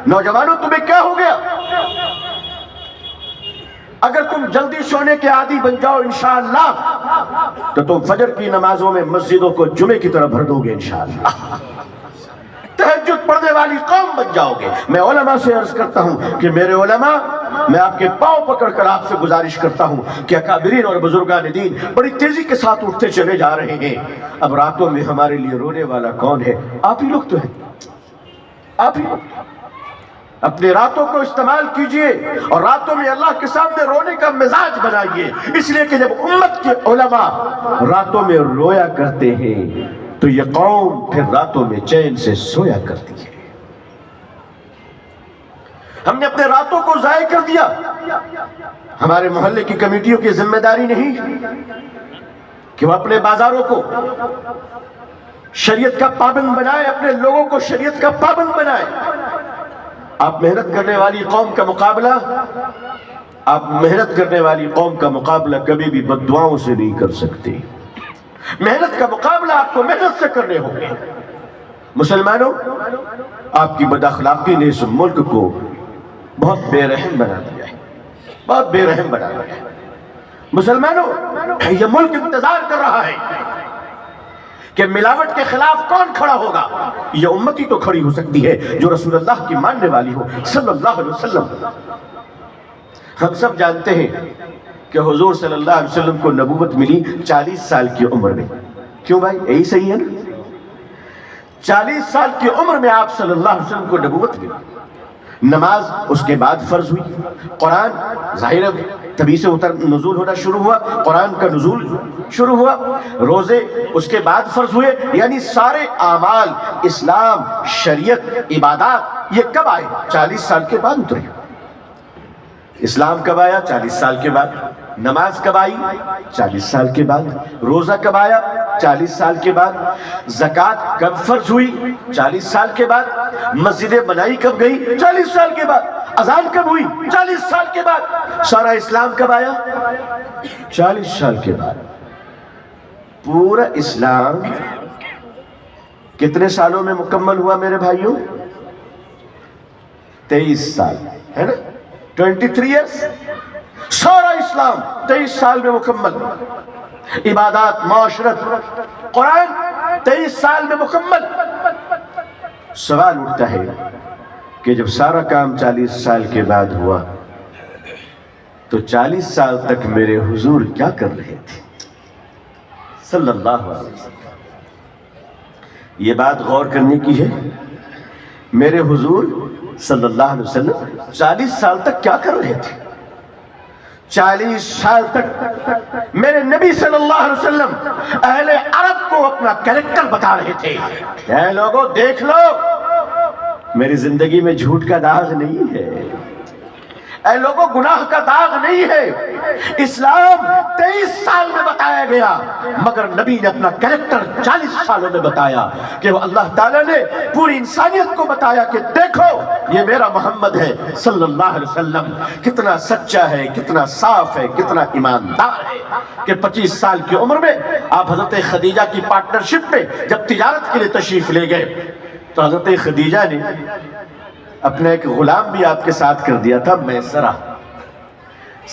Speaker 1: نوجوانوں تمہیں کیا ہو گیا؟ اگر تم جلدی سونے کے عادی بن جاؤ انشاءاللہ تو تم فجر کی نمازوں میں مسجدوں کو جمعے کی طرح بھر دو گے انشاءاللہ، تہجد پڑھنے والی قوم بن جاؤ گے۔ میں علماء سے عرض کرتا ہوں کہ میرے علماء، میں آپ کے پاؤں پکڑ کر آپ سے گزارش کرتا ہوں کہ اکابرین اور بزرگان دین بڑی تیزی کے ساتھ اٹھتے چلے جا رہے ہیں، اب راتوں میں ہمارے لیے رونے والا کون ہے؟ آپ ہی لوگ تو ہیں، آپ ہی لوگ۔ اپنی راتوں کو استعمال کیجئے اور راتوں میں اللہ کے سامنے رونے کا مزاج بنائیے، اس لیے کہ جب امت کے علماء راتوں میں رویا کرتے ہیں تو یہ قوم پھر راتوں میں چین سے سویا کرتی ہے۔ ہم نے اپنے راتوں کو ضائع کر دیا۔ ہمارے محلے کی کمیٹیوں کی ذمہ داری نہیں کہ وہ اپنے بازاروں کو شریعت کا پابند بنائے، اپنے لوگوں کو شریعت کا پابند بنائے۔ آپ محنت کرنے والی قوم کا مقابلہ کبھی بھی بد دعاؤں سے نہیں کر سکتے۔ محنت کا مقابلہ آپ کو محنت سے کرنے ہوگے۔ مسلمانوں، آپ کی بد اخلاقی نے اس ملک کو بہت بے رحم بنا دیا ہے، بہت بے رحم بنا دیا ہے۔ مسلمانوں، یہ ملک انتظار کر رہا ہے کہ ملاوٹ کے خلاف کون کھڑا ہوگا۔ یہ امت ہی تو کھڑی ہو سکتی ہے جو رسول اللہ کی ماننے والی ہو صلی اللہ علیہ وسلم۔ ہم سب جانتے ہیں کہ حضور صلی اللہ علیہ وسلم کو نبوت ملی 40 سال کی عمر میں۔ کیوں بھائی؟ یہی صحیح ہے نا؟ 40 سال کی عمر میں آپ صلی اللہ علیہ وسلم کو نبوت ملی۔ نماز اس کے بعد فرض ہوئی، قرآن ظاہر تبھی سے نزول ہونا شروع ہوا، قرآن کا نزول شروع ہوا، روزے اس کے بعد فرض ہوئے، یعنی سارے اعمال، اسلام، شریعت، عبادات یہ کب آئے؟ 40 سال کے بعد اترے۔ اسلام کب آیا؟ 40 سال کے بعد۔ نماز کب آئی؟ 40 سال کے بعد۔ روزہ کب آیا؟ 40 سال کے بعد۔ زکوٰۃ کب فرض ہوئی؟ 40 سال کے بعد۔ مسجدیں بنائی کب گئی؟ 40 سال کے بعد۔ اذان کب ہوئی؟ 40 سال کے بعد۔ سارا اسلام کب آیا؟ 40 سال کے بعد۔ پورا اسلام کتنے سالوں میں مکمل ہوا میرے بھائیوں؟ 23 سال، ہے نا؟ 23 ایئرس۔ سارا اسلام 23 سال میں مکمل۔ عبادات، معاشرت، قرآن 23 سال میں مکمل۔ سوال اٹھتا ہے کہ جب سارا کام 40 سال کے بعد ہوا تو 40 سال تک میرے حضور کیا کر رہے تھے صلی اللہ علیہ وسلم؟ یہ بات غور کرنے کی ہے۔ میرے حضور صلی اللہ علیہ وسلم 40 سال تک کیا کر رہے تھے؟ 40 سال تک میرے نبی صلی اللہ علیہ وسلم اہل عرب کو اپنا کریکٹر بتا رہے تھے۔ اے لوگوں دیکھ لو، میری زندگی میں جھوٹ کا داغ نہیں ہے، اے لوگوں گناہ کا داغ نہیں ہے۔ اسلام 23 سال میں بتایا گیا، مگر نبی نے اپنا کریکٹر 40 سالوں میں بتایا کہ وہ اللہ تعالیٰ نے پوری انسانیت کو بتایا کہ دیکھو یہ میرا محمد ہے صلی اللہ علیہ وسلم، کتنا سچا ہے، کتنا صاف ہے، کتنا ایماندار ہے کہ 25 سال کی عمر میں آپ حضرت خدیجہ کی پارٹنرشپ میں جب تجارت کے لیے تشریف لے گئے تو حضرت خدیجہ نے اپنا ایک غلام بھی آپ کے ساتھ کر دیا تھا، میسرہ۔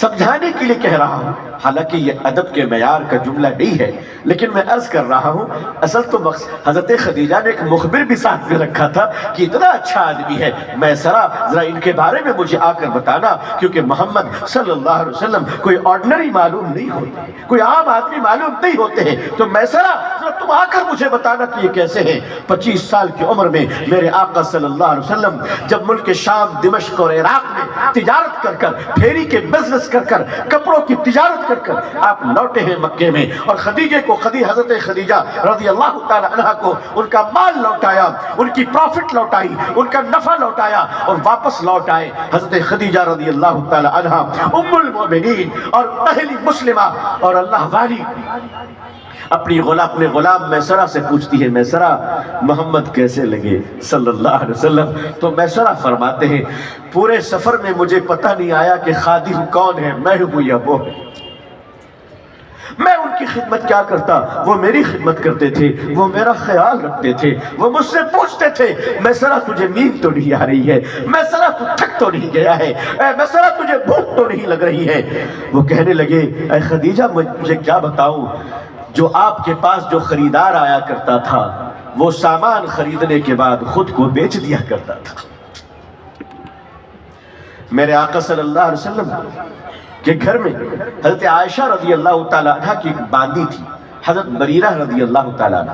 Speaker 1: سمجھانے کے لیے کہہ رہا ہوں، حالانکہ یہ ادب کے معیار کا جملہ نہیں ہے، لیکن میں عرض کر رہا ہوں اصل تو حضرت خدیجہ نے ایک مخبر بھی ساتھ میں رکھا تھا کہ اتنا اچھا آدمی ہے میسرہ، ذرا ان کے بارے میں مجھے آ کر بتانا، کیونکہ محمد صلی اللہ علیہ وسلم کوئی آرڈنری معلوم نہیں ہوتے، کوئی عام آدمی معلوم نہیں ہوتے ہیں، تو میسرہ ذرا تم آ کر مجھے بتانا کہ یہ کیسے ہیں۔ 25 سال کی عمر میں میرے آقا صلی اللہ علیہ وسلم جب ملک شام، دمشق اور عراق میں تجارت کر کر، پھیری کے بزنس کر کر، کپڑوں کی تجارت کر کر آپ لوٹے ہیں مکے میں، اور خدیجہ کو حضرت خدیجہ رضی اللہ تعالی عنہ کو ان کا مال لوٹایا، ان کی پروفٹ لوٹائی، ان کا نفع لوٹایا اور واپس لوٹ آئے۔ حضرت خدیجہ رضی اللہ تعالی عنہ ام المؤمنین اور پہلی مسلمہ اور اللہ والی اپنے غلام میسرہ سے پوچھتی ہے، میسرہ محمد کیسے لگے صلی اللہ علیہ وسلم؟ تو میسرہ فرماتے ہیں پورے سفر میں مجھے پتہ نہیں آیا کہ خادم کون ہے، میں ہوں یا وہ ہے۔ میں ان کی خدمت کیا کرتا، وہ میری خدمت کرتے تھے، وہ میرا خیال رکھتے تھے، وہ مجھ سے پوچھتے تھے میسرہ تجھے نیند تو نہیں آ رہی ہے، میسرہ تو تھک تو نہیں گیا ہے، میسرہ تجھے بھوک تو نہیں لگ رہی ہے؟ وہ کہنے لگے اے خدیجہ مجھے کیا بتاؤں، جو آپ کے پاس جو خریدار آیا کرتا تھا وہ سامان خریدنے کے بعد خود کو بیچ دیا کرتا تھا۔ میرے آقا صلی اللہ علیہ وسلم کے گھر میں حضرت عائشہ رضی اللہ تعالیٰ عنہ کی ایک باندی تھی، حضرت بریرہ رضی اللہ تعالیٰ عنہ،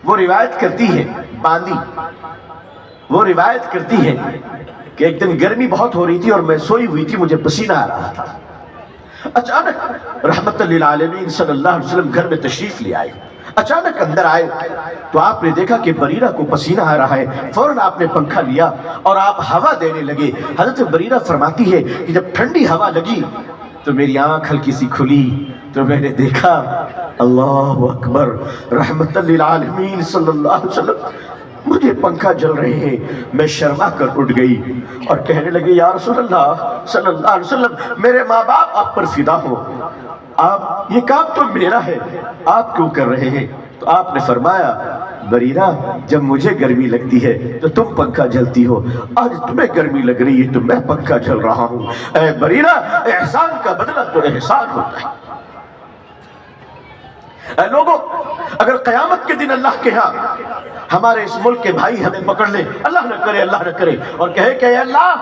Speaker 1: وہ روایت کرتی ہے باندی وہ روایت کرتی ہے کہ ایک دن گرمی بہت ہو رہی تھی اور میں سوئی ہوئی تھی، مجھے پسینہ آ رہا تھا۔ اچانک رحمت للعالمین صلی اللہ علیہ وسلم گھر میں تشریف لے آئے۔ اچانک اندر آئے تو آپ نے دیکھا کہ بریرہ کو پسینہ آ رہا ہے، فوراً آپ نے پنکھا لیا اور آپ ہوا دینے لگے۔ حضرت بریرہ فرماتی ہے کہ جب ٹھنڈی ہوا لگی تو میری آنکھ ہلکی سی کھلی تو میں نے دیکھا اللہ اکبر، رحمت للعالمین صلی اللہ علیہ وسلم، مجھے پنکھا جل رہے ہیں۔ میں شرما کر اٹھ گئی اور کہنے لگے یا رسول اللہ صلی اللہ علیہ وسلم، میرے ماں باپ آپ پر فدا ہو، آپ یہ کام تو میرا ہے، آپ کیوں کر رہے ہیں؟ تو آپ نے فرمایا بریرہ جب مجھے گرمی لگتی ہے تو تم پنکھا جلتی ہو، آج تمہیں گرمی لگ رہی ہے تو میں پنکھا جل رہا ہوں۔ اے بریرہ، احسان کا بدلہ تو احسان ہوتا ہے۔ اے لوگوں، اگر قیامت کے دن اللہ کے ہاں ہمارے اس ملک کے بھائی ہمیں پکڑ لے، اللہ نہ کرے اللہ نہ کرے، اور کہے کہ اے اللہ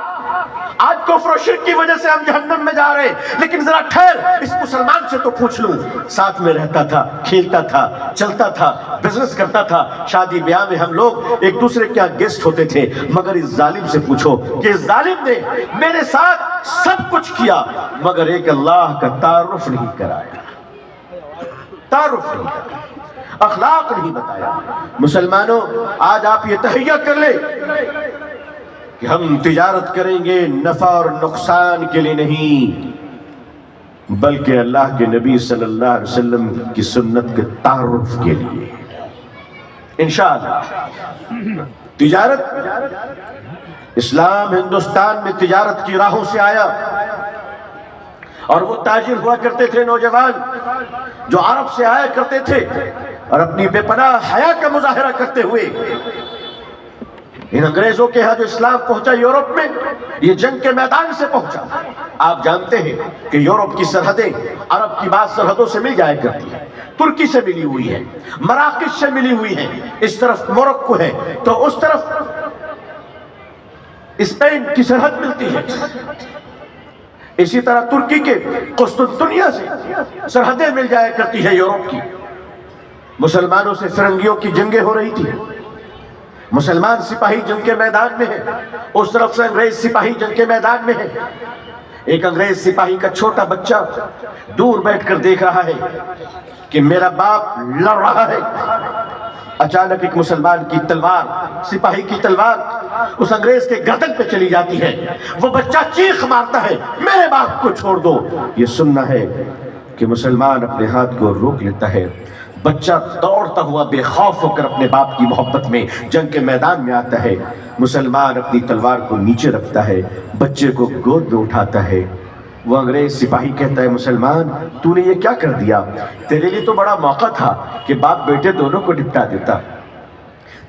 Speaker 1: آج کفر و شرک کی وجہ سے ہم جہنم میں جا رہے ہیں، لیکن ذرا ٹھہر اس مسلمان سے تو پوچھ لوں، ساتھ میں رہتا تھا، کھیلتا تھا، چلتا تھا، بزنس کرتا تھا، شادی بیاہ میں ہم لوگ ایک دوسرے کے گیسٹ ہوتے تھے، مگر اس ظالم سے پوچھو کہ اس ظالم نے میرے ساتھ سب کچھ کیا مگر ایک اللہ کا تعارف نہیں کرایا، تعارف نہیں کرایا، اخلاق نہیں بتایا۔ مسلمانوں، آج آپ یہ تہیہ کر لیں کہ ہم تجارت کریں گے نفع اور نقصان کے لیے نہیں، بلکہ اللہ کے نبی صلی اللہ علیہ وسلم کی سنت کے تعارف کے لیے انشاءاللہ۔ تجارت، اسلام ہندوستان میں تجارت کی راہوں سے آیا، اور وہ تاجر ہوا کرتے تھے نوجوان جو عرب سے آیا کرتے تھے اور اپنی بے پناہ حیا کا مظاہرہ کرتے ہوئے ان انگریزوں کے ہاں جو اسلام پہنچا یورپ میں، یہ جنگ کے میدان سے پہنچا۔ آپ جانتے ہیں کہ یورپ کی سرحدیں عرب کی بعض سرحدوں سے مل جایا کرتی ہیں، ترکی سے ملی ہوئی ہے، مراکش سے ملی ہوئی ہے، اس طرف موروکو ہے تو اس طرف اسپین کی سرحد ملتی ہے، اسی طرح ترکی کے قسطنطنیہ سے سرحدیں مل جایا کرتی ہے یورپ کی۔ مسلمانوں سے فرنگیوں کی جنگیں ہو رہی تھی، مسلمان سپاہی جنگ کے میدان میں ہے، اس طرف سے انگریز سپاہی جنگ کے میدان میں ہے۔ ایک انگریز سپاہی کا چھوٹا بچہ دور بیٹھ کر دیکھ رہا ہے کہ میرا باپ لڑ رہا ہے۔ اچانک ایک مسلمان کی تلوار، سپاہی کی تلوار اس انگریز کے گردن پہ چلی جاتی ہے، وہ بچہ چیخ مارتا ہے میرے باپ کو چھوڑ دو۔ یہ سننا ہے کہ مسلمان اپنے ہاتھ کو روک لیتا ہے، بچہ دوڑتا ہوا بے خوف ہو کر اپنے باپ کی محبت میں جنگ کے میدان میں آتا ہے۔ مسلمان اپنی تلوار کو نیچے رکھتا ہے، بچے کو گود میں اٹھاتا ہے۔ وہ انگریز سپاہی کہتا ہے مسلمان تو نے یہ کیا کر دیا؟ تیرے لیے تو بڑا موقع تھا کہ باپ بیٹے دونوں کو نپٹا دیتا،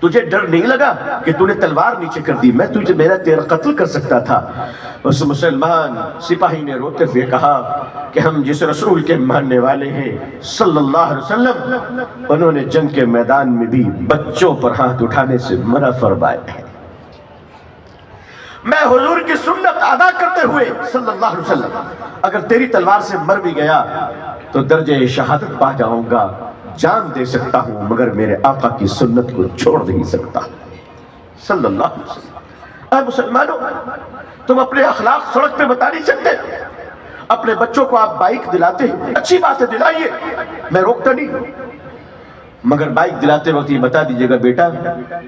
Speaker 1: تجھے ڈر نہیں لگا کہ تو نے تلوار نیچے کر دی؟ میں تجھے تیرا قتل کر سکتا تھا۔ اس مسلمان سپاہی نے روتے ہوئے کہا کہ ہم جس رسول کے ماننے والے ہیں صلی اللہ علیہ وسلم، انہوں نے جنگ کے میدان میں بھی بچوں پر ہاتھ اٹھانے سے منع فرمایا ہے۔ میں حضور کی سنت ادا کرتے ہوئے صلی اللہ علیہ وسلم اگر تیری تلوار سے مر بھی گیا تو درجہ شہادت پا جاؤں گا، جان دے سکتا ہوں مگر میرے آقا کی سنت کو چھوڑ نہیں سکتا صلی اللہ علیہ وسلم۔ اے مسلمانوں، تم اپنے اخلاق سڑک پہ بتا نہیں سکتے، اپنے بچوں کو آپ بائک دلاتے ہیں، اچھی بات ہے دلائیے، میں روکتا نہیں، مگر بائک دلاتے وقت یہ بتا دیجئے گا بیٹا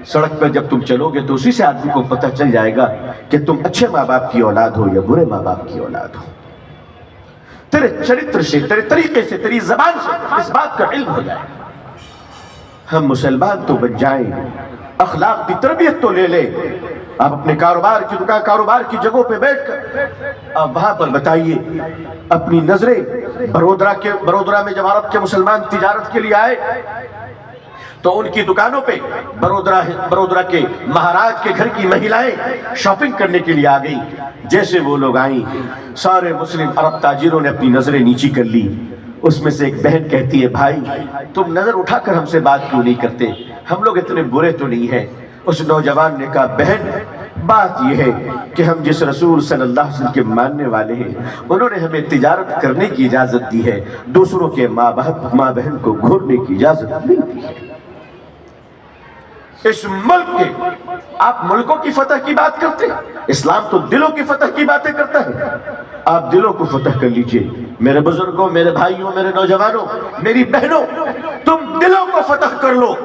Speaker 1: سڑک پہ جب تم چلو گے تو اسی سے آدمی کو پتہ چل جائے گا کہ تم اچھے ماں باپ کی اولاد ہو یا برے ماں باپ کی اولاد ہو۔ تیرے چرتر سے، تیرے طریقے سے، تیری زبان سے اس بات کا علم ہو جائے۔ ہم مسلمان تو بن جائیں، اخلاق کی تربیت تو لے لیں۔ آپ اپنے کاروبار کی دکان، کاروبار کی جگہوں پہ بیٹھ کر آپ وہاں پر بتائیے، اپنی نظریں برودرا میں جب عرب کے مسلمان تجارت کے لیے آئے تو ان کی دکانوں پہ برودرا کے مہاراج کے گھر کی مہیلائیں شاپنگ کرنے کے لیے آ گئی۔ جیسے وہ لوگ آئیں، سارے مسلم عرب تاجروں نے اپنی نظریں نیچی کر لی۔ اس میں سے ایک بہن کہتی ہے بھائی تم نظر اٹھا کر ہم سے بات کیوں نہیں کرتے، ہم لوگ اتنے برے تو نہیں ہیں۔ اس نوجوان نے کہا بہن بات یہ ہے کہ ہم جس رسول صلی اللہ علیہ وسلم کے ماننے والے ہیں انہوں نے ہمیں تجارت کرنے کی اجازت دی ہے، دوسروں کے ماں بہن کو گھورنے کی اجازت نہیں دی ہے۔ اس ملک کے، آپ ملکوں کی فتح کی بات کرتے ہیں، اسلام تو دلوں کی فتح کی باتیں کرتا ہے۔ آپ دلوں کو فتح کر لیجئے میرے بزرگوں، میرے بھائیوں، میرے نوجوانوں، میری بہنوں، تم دلوں کو فتح کر لو۔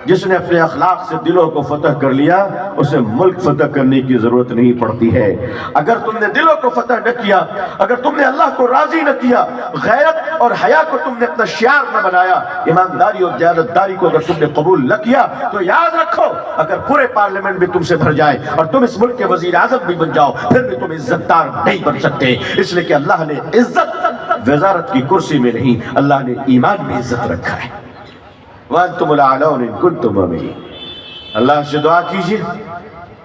Speaker 1: جس نے اپنے اخلاق سے دلوں کو فتح کر لیا اسے ملک فتح کرنے کی ضرورت نہیں پڑتی ہے۔ اگر تم نے دلوں کو فتح نہ کیا، اگر تم نے اللہ کو راضی نہ کیا، غیرت اور حیا کو تم نے اپنا شعار نہ بنایا، ایمانداری اور دیانتداری کو اگر تم نے قبول نہ کیا، تو یاد رکھو اگر پورے پارلیمنٹ بھی تم سے بھر جائے اور تم اس ملک کے وزیر اعظم بھی بن جاؤ، پھر بھی تم عزت دار نہیں بن سکتے، اس لیے کہ اللہ نے عزت وزارت کی کرسی میں نہیں، اللہ نے ایمان میں عزت رکھا ہے۔ وَأَنْتُمُ الْأَعْلَوْنَ إِن كُنتُم مُؤْمِنِينَ۔ اللہ سے دعا کیجئے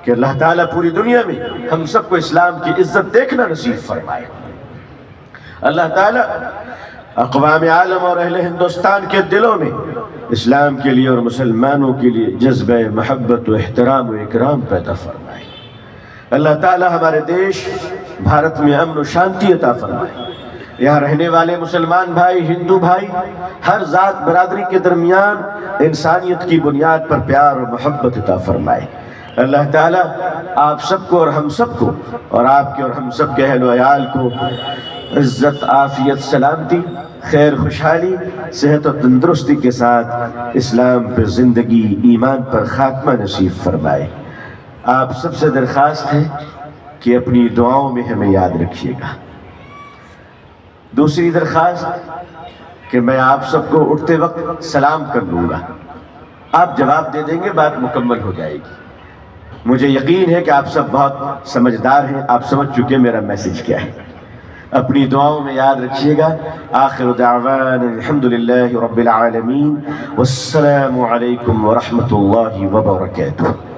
Speaker 1: کہ اللہ تعالیٰ پوری دنیا میں ہم سب کو اسلام کی عزت دیکھنا نصیب فرمائے۔ اللہ تعالیٰ اقوام عالم اور اہل ہندوستان کے دلوں میں اسلام کے لیے اور مسلمانوں کے لیے جذبہ محبت و احترام و اکرام پیدا فرمائے۔ اللہ تعالیٰ ہمارے دیش بھارت میں امن و شانتی عطا فرمائے۔ یہاں رہنے والے مسلمان بھائی، ہندو بھائی، ہر ذات برادری کے درمیان انسانیت کی بنیاد پر پیار اور محبت عطا فرمائے۔ اللہ تعالیٰ آپ سب کو اور ہم سب کو اور آپ کے اور ہم سب کے اہل و عیال کو عزت، عافیت، سلامتی، خیر، خوشحالی، صحت و تندرستی کے ساتھ اسلام پر زندگی، ایمان پر خاتمہ نصیب فرمائے۔ آپ سب سے درخواست ہے کہ اپنی دعاؤں میں ہمیں یاد رکھیے گا۔ دوسری درخواست کہ میں آپ سب کو اٹھتے وقت سلام کر لوں گا، آپ جواب دے دیں گے، بات مکمل ہو جائے گی۔ مجھے یقین ہے کہ آپ سب بہت سمجھدار ہیں، آپ سمجھ چکے میرا میسج کیا ہے۔ اپنی دعاؤں میں یاد رکھیے گا۔ آخر دعوانا الحمدللہ رب العالمین، والسلام علیکم ورحمۃ اللہ وبرکاتہ۔